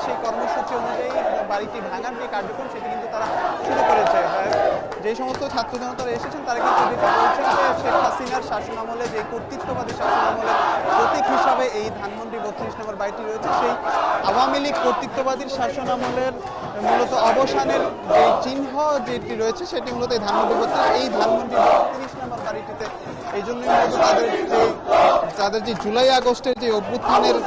সেই কর্মসূচি অনুযায়ী বাড়িটি ভাঙার যে কার্যক্রম সেটি কিন্তু তারা শুরু করেছে। যে সমস্ত ছাত্র জনতারা এসেছেন তারা কিন্তু যেটা বলছেন যে শেখ হাসিনার শাসনামলে যে কর্তৃত্ববাদী শাসনামলের প্রতীক হিসাবে এই ধানমন্ডি 32 নম্বর বাড়িটি রয়েছে, সেই আওয়ামী লীগ কর্তৃত্ববাদীর শাসনামলের মূলত অবসানের যে চিহ্ন যেটি রয়েছে সেটি মূলত এই ধানমন্ডি 32 নম্বর বাড়িটিতে। এই জন্যই মূলত তাদের যে জুলাই আগস্টের যে অভ্যুত্থানের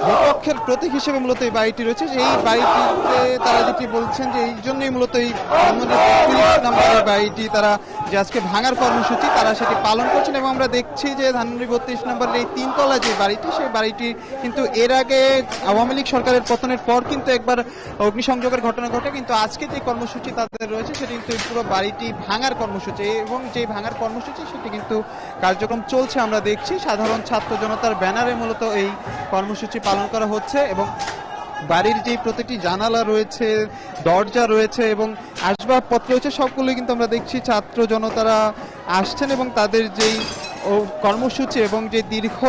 বিপক্ষের প্রতীক হিসেবে মূলত এই বাড়িটি রয়েছে। এই বাড়িটিতে তারা যেটি বলছেন যে এই জন্যই মূলত এই ধানমন্ডি 32 নম্বরের বাড়িটি তারা যে আজকে ভাঙার কর্মসূচি তারা সেটি পালন করছেন। এবং আমরা দেখছি যে ধানমন্ডি 32 নম্বরের এই তিনতলা যে বাড়িটি, সেই বাড়িটি কিন্তু এর আগে আওয়ামী লীগ সরকারের পতনের পর কিন্তু একবার অগ্নিসংযোগের ঘটনা ঘটে, কিন্তু আজকে যে কর্মসূচি তাদের রয়েছে সেটি কিন্তু পুরো বাড়িটি ভাঙার কর্মসূচি। এবং যে ভাঙার কর্মসূচি সেটি কিন্তু কার্যক্রম চলছে, আমরা দেখছি সাধারণ ছাত্র জনতার ব্যানারে মূলত এই কর্মসূচি পালন করা হচ্ছে। এবং বাড়ির যে প্রতিটি জানালা রয়েছে, দরজা রয়েছে এবং আসবাবপত্র রয়েছে সবগুলোই কিন্তু আমরা দেখছি ছাত্র জনতারা আসছেন এবং তাদের যেই কর্মসূচি এবং যে দীর্ঘ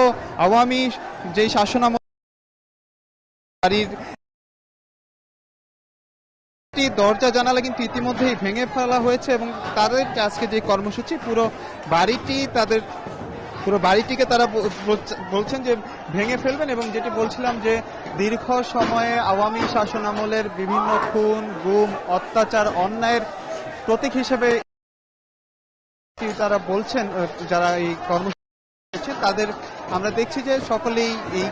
আওয়ামী যেই শাসনামল বাড়ির দরজা জানালা কিন্তু ইতিমধ্যেই ভেঙে ফেলা হয়েছে। এবং তাদের আজকে যে কর্মসূচি পুরো বাড়িটিকে তারা বলছেন যে ভেঙে ফেলবেন। এবং যেটি বলছিলাম যে দীর্ঘ সময়ে আওয়ামী শাসন আমলের বিভিন্ন খুন, গুম, অত্যাচার, অন্যায়ের প্রতীক হিসেবে তারা বলছেন যারা এই কর্মসূচি তাদের আমরা দেখছি যে সকলেই এই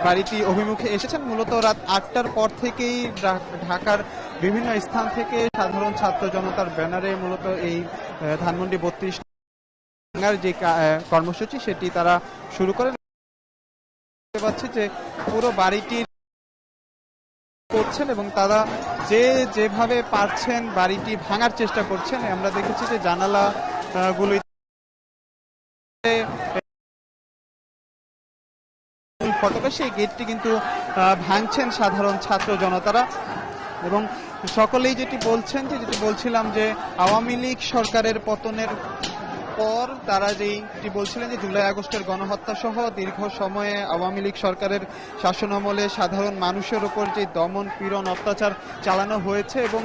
বাড়িটি অভিমুখে এসেছেন। মূলত রাত 8টার পর থেকেই ঢাকার বিভিন্ন স্থান থেকে সাধারণ ছাত্র জনতার ব্যানারে মূলত এই ধানমন্ডি 32 ভাঙার যে কর্মসূচি সেটি তারা শুরু করেন। দেখতে পাচ্ছি যে পুরো বাড়িটি করছেন এবং তারা যেভাবে পারছেন বাড়িটি ভাঙার চেষ্টা করছেন। আমরা দেখেছি যে জানালা গুলো ফটকে সেই গেটটি কিন্তু ভাঙছেন সাধারণ ছাত্র জনতারা। এবং সকলেই যেটি বলছিলাম যে আওয়ামী লীগ সরকারের পতনের পর তারা যেটি বলছিলেন যে জুলাই আগস্টের গণহত্যা সহ দীর্ঘ সময়ে আওয়ামী লীগ সরকারের শাসনামলে সাধারণ মানুষের উপর যে দমন পীড়ন অত্যাচার চালানো হয়েছে। এবং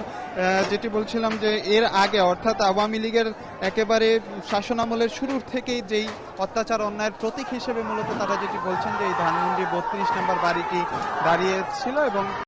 যেটি বলছিলাম যে এর আগে অর্থাৎ আওয়ামী লীগের একেবারে শাসনামলের শুরুর থেকেই যেই অত্যাচার অন্যায়ের প্রতীক হিসেবে মূলত তারা যেটি বলছেন যে এই ধানমন্ডি 32 নম্বর বাড়িটি দাঁড়িয়েছিল। এবং